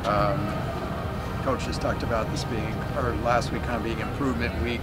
Coach just talked about this being, or last week kind of being improvement week.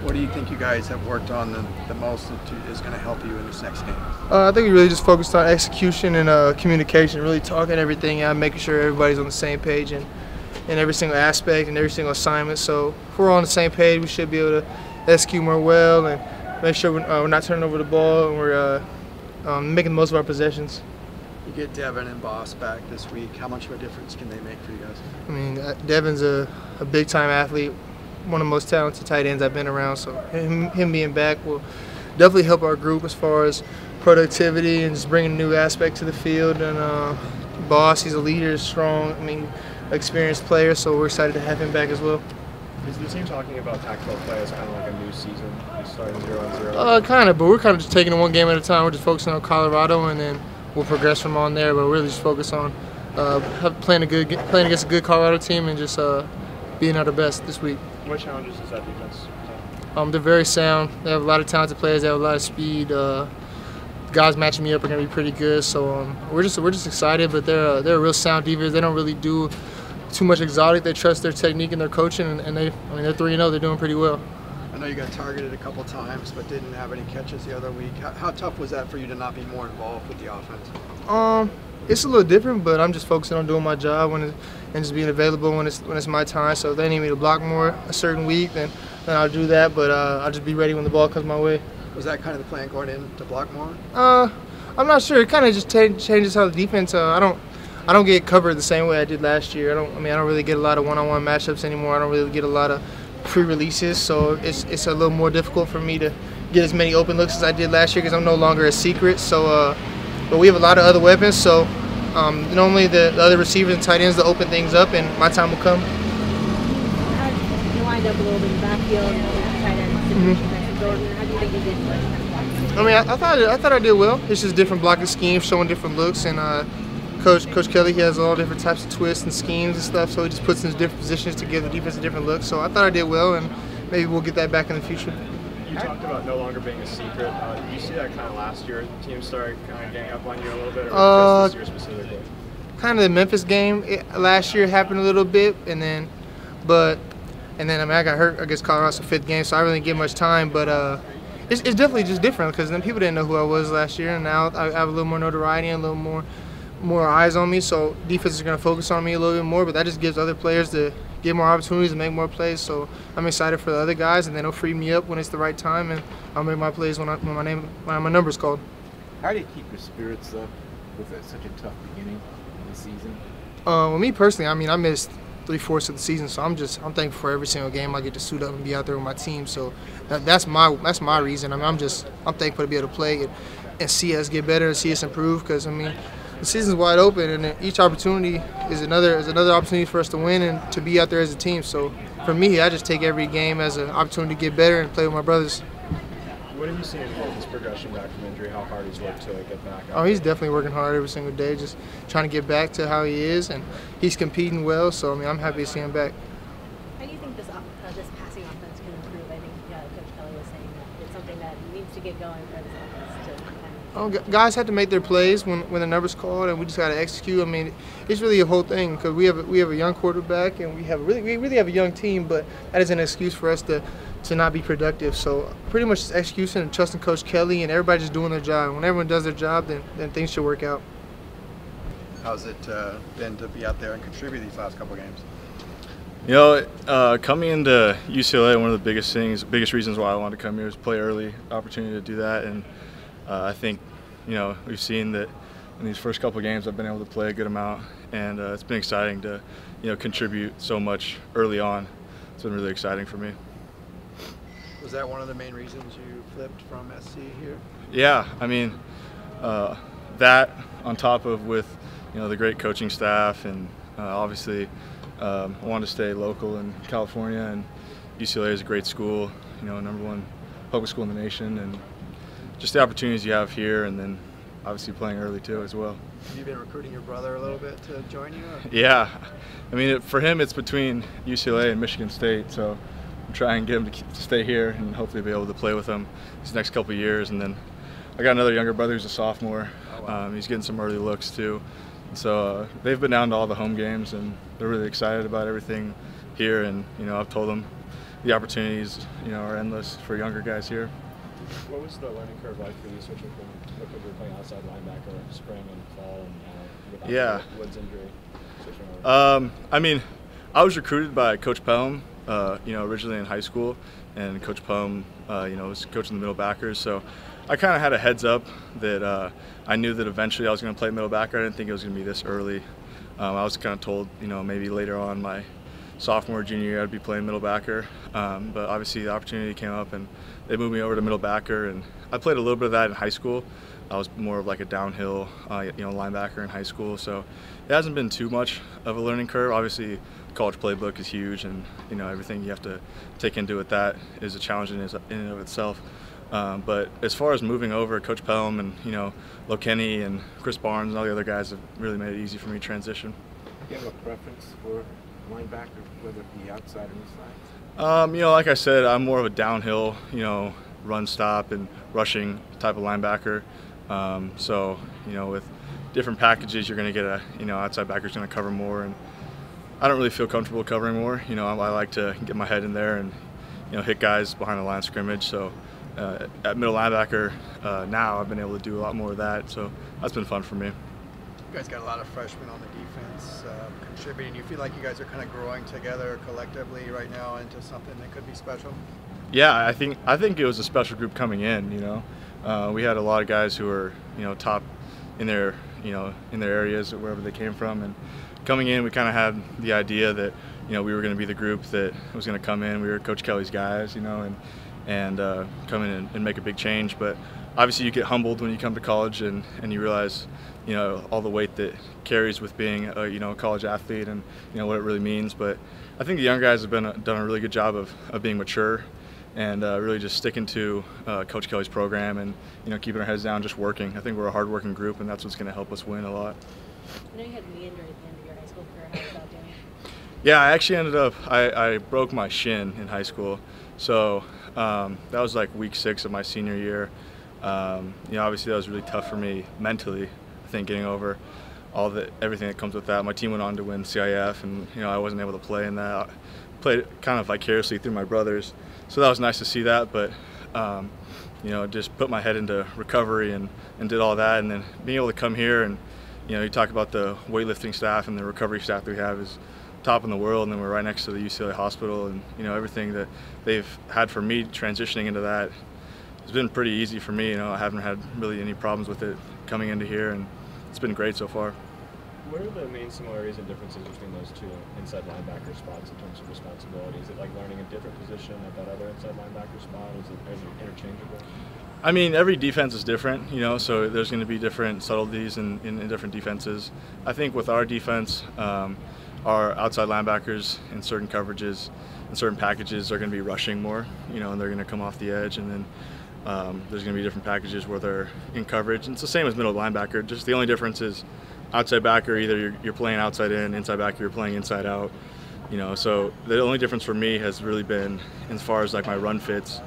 What do you think you guys have worked on the most that is going to help you in this next game? I think we really just focused on execution and communication, really talking everything out, making sure everybody's on the same page in every single aspect and every single assignment. So if we're all on the same page, we should be able to execute more well and make sure we're not turning over the ball and we're making the most of our possessions. You get Devin and Boss back this week. How much of a difference can they make for you guys? I mean, Devin's a big-time athlete, one of the most talented tight ends I've been around. So him being back will definitely help our group as far as productivity and just bringing a new aspect to the field. And Boss, he's a leader, strong, I mean, experienced player, so we're excited to have him back as well. Is the team talking about tactical play as kind of like a new season, starting 0-0? Kind of, but we're kind of just taking it one game at a time. We're just focusing on Colorado, and then we'll progress from on there. But we're really just focus on playing against a good Colorado team and just being at our best this week. What challenges does that defense present? They're very sound. They have a lot of talented players. They have a lot of speed. Guys matching me up are going to be pretty good. So we're just excited. But they're a real sound defense. They don't really do too much exotic. They trust their technique and their coaching, and they're 3-0. They're doing pretty well. I know you got targeted a couple times, but didn't have any catches the other week. How tough was that for you to not be more involved with the offense? It's a little different, but I'm just focusing on doing my job and just being available when it's my time. So if they need me to block more a certain week, then I'll do that. But I'll just be ready when the ball comes my way. Was that kind of the plan going in, to block more? I'm not sure. It kind of just changes how the defense. I don't get covered the same way I did last year. I don't really get a lot of one-on-one matchups anymore. I don't really get a lot of pre-releases, so it's a little more difficult for me to get as many open looks as I did last year because I'm no longer a secret. So, but we have a lot of other weapons. So normally the other receivers and tight ends to open things up, and my time will come. You lined up a little bit in the backfield, tight end situation. How do you think you did? I mean, I thought I did well. It's just different blocking schemes, showing different looks, and Coach Kelly, he has all different types of twists and schemes and stuff, so he just puts us in different positions to give the defense a different look. So I thought I did well, and maybe we'll get that back in the future. You talked about no longer being a secret. Did you see that kind of last year? The team started kind of ganging up on you a little bit, or just this year specifically? Kind of the Memphis game last year happened a little bit, and then I mean, I got hurt against Colorado's fifth game, so I really didn't get much time. But it's definitely just different because then people didn't know who I was last year, and now I have a little more notoriety and a little more eyes on me, so defense is going to focus on me a little bit more, but that just gives other players to get more opportunities and make more plays. So I'm excited for the other guys, and then they'll free me up when it's the right time, and I'll make my plays when my number's called. How do you keep your spirits up with such a tough beginning of the season? Well, me personally, I mean, I missed 3/4 of the season, so I'm thankful for every single game I get to suit up and be out there with my team. So that's my reason. I mean, I'm thankful to be able to play and see us get better and see us improve, because I mean, the season's wide open, and each opportunity is another opportunity for us to win and to be out there as a team. So for me, I just take every game as an opportunity to get better and play with my brothers. What have you seen in his progression back from injury? How hard he's worked to get back? Oh, he's definitely working hard every single day, just trying to get back to how he is, and he's competing well. So I mean, I'm happy to see him back. How do you think this passing offense can improve? I think Coach Kelly was saying that it's something that needs to get going for this offense to kind of. Guys have to make their plays when the number's called, and we just got to execute. I mean, it's really a whole thing because we have a young quarterback, and we really have a young team, but that is an excuse for us to not be productive. So pretty much just execution and trusting Coach Kelly and everybody just doing their job. When everyone does their job, then things should work out. How's it been to be out there and contribute these last couple games? You know, coming into UCLA, one of the biggest reasons why I wanted to come here is play early, opportunity to do that, and I think, we've seen that in these first couple games I've been able to play a good amount, and it's been exciting to, contribute so much early on. It's been really exciting for me. Was that one of the main reasons you flipped from SC here? Yeah, I mean, that on top of with, the great coaching staff, and obviously I wanted to stay local in California, and UCLA is a great school, #1 public school in the nation, and just the opportunities you have here, and then obviously playing early too as well. Have you been recruiting your brother a little bit to join you? Yeah, I mean, for him it's between UCLA and Michigan State, so I'm trying to get him to stay here and hopefully be able to play with him these next couple of years. And then I got another younger brother who's a sophomore. Oh, wow. He's getting some early looks too. So they've been down to all the home games, and they're really excited about everything here. And I've told them the opportunities are endless for younger guys here. What was the learning curve like for you switching from because you were playing outside linebacker spring and fall and without the Woods injury? I mean, I was recruited by Coach Pelham, originally in high school, and Coach Pelham, was coaching the middle backers. So I kind of had a heads up that I knew that eventually I was going to play middle backer. I didn't think it was going to be this early. I was kind of told, maybe later on my sophomore, junior year I'd be playing middle backer. But obviously the opportunity came up and they moved me over to middle backer, and I played a little bit of that in high school. I was more of like a downhill, linebacker in high school. So it hasn't been too much of a learning curve. Obviously, the college playbook is huge, and everything you have to take into it that is a challenge in and of itself. But as far as moving over, Coach Pelham and Lokenny and Chris Barnes and all the other guys have really made it easy for me to transition. Do you have a preference for linebacker, whether it be outside or inside? Like I said, I'm more of a downhill, run stop and rushing type of linebacker. So with different packages, you're going to get outside backer's going to cover more, and I don't really feel comfortable covering more. I like to get my head in there and hit guys behind the line of scrimmage. So at middle linebacker now, I've been able to do a lot more of that. So that's been fun for me. You guys got a lot of freshmen on the defense contributing. You feel like you guys are kind of growing together collectively right now into something that could be special? Yeah, I think it was a special group coming in. We had a lot of guys who were top in their in their areas or wherever they came from, and coming in we kind of had the idea that we were going to be the group that was going to come in. We were Coach Kelly's guys, and come in and make a big change. But obviously you get humbled when you come to college and you realize all the weight that carries with being a college athlete and what it really means. But I think the young guys have done a really good job of being mature and really just sticking to Coach Kelly's program and keeping our heads down, just working. I think we're a hard-working group, and that's what's going to help us win a lot. I know you had a knee injury at the end of your high school career. How was that doing? Yeah, I actually ended up I broke my shin in high school, so that was like week 6 of my senior year. Obviously that was really tough for me mentally. I think getting over everything that comes with that. My team went on to win CIF, and I wasn't able to play in that. I played kind of vicariously through my brothers, so that was nice to see that. But just put my head into recovery and did all that, and then being able to come here and you talk about the weightlifting staff and the recovery staff that we have is top in the world, and then we're right next to the UCLA hospital, and everything that they've had for me transitioning into that has been pretty easy for me. I haven't had really any problems with it coming into here, and it's been great so far. What are the main similarities and differences between those two inside linebacker spots in terms of responsibility? Is it like learning a different position at that other inside linebacker spot? Is it interchangeable? I mean, every defense is different, so there's going to be different subtleties in different defenses. I think with our defense, our outside linebackers in certain coverages and certain packages are going to be rushing more, and they're going to come off the edge, and then there's going to be different packages where they're in coverage. And it's the same as middle linebacker, just the only difference is outside backer, either you're playing outside in, inside backer, you're playing inside out. So the only difference for me has really been as far as like my run fits,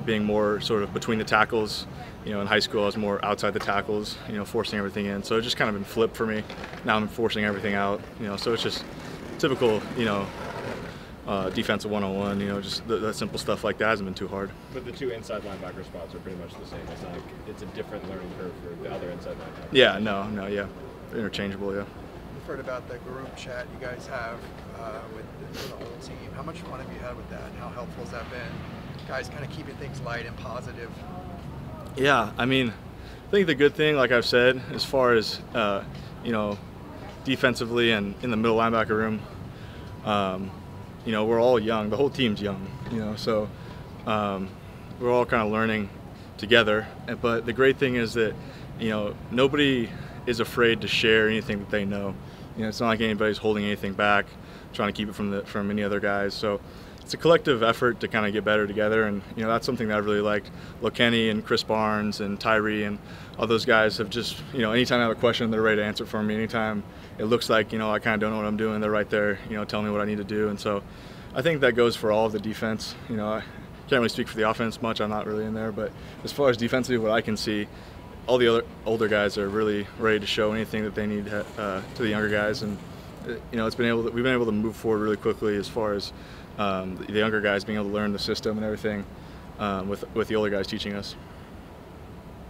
being more sort of between the tackles. In high school I was more outside the tackles, forcing everything in. So it's just kind of been flipped for me. Now I'm forcing everything out, so it's just typical, defensive 101, just the simple stuff like that hasn't been too hard. But the two inside linebacker spots are pretty much the same. It's not like it's a different learning curve for the other inside linebacker. Yeah, no, yeah. They're interchangeable, yeah. We've heard about the group chat you guys have with the whole team. How much fun have you had with that, and how helpful has that been? Guys kind of keeping things light and positive. Yeah, I mean, I think the good thing, like I've said, as far as defensively and in the middle linebacker room, we're all young. The whole team's young, so we're all kind of learning together. But the great thing is that nobody is afraid to share anything that they know. It's not like anybody's holding anything back, trying to keep it from any other guys. So it's a collective effort to kind of get better together, and that's something that I really liked. Lokenny and Chris Barnes and Tyree and all those guys have just anytime I have a question, they're ready to answer for me. Anytime it looks like I kind of don't know what I'm doing, they're right there telling me what I need to do. And so I think that goes for all of the defense. I can't really speak for the offense much, I'm not really in there, but as far as defensively what I can see, all the other older guys are really ready to show anything that they need to the younger guys, and you know, we've been able to move forward really quickly as far as the younger guys being able to learn the system and everything with the older guys teaching us.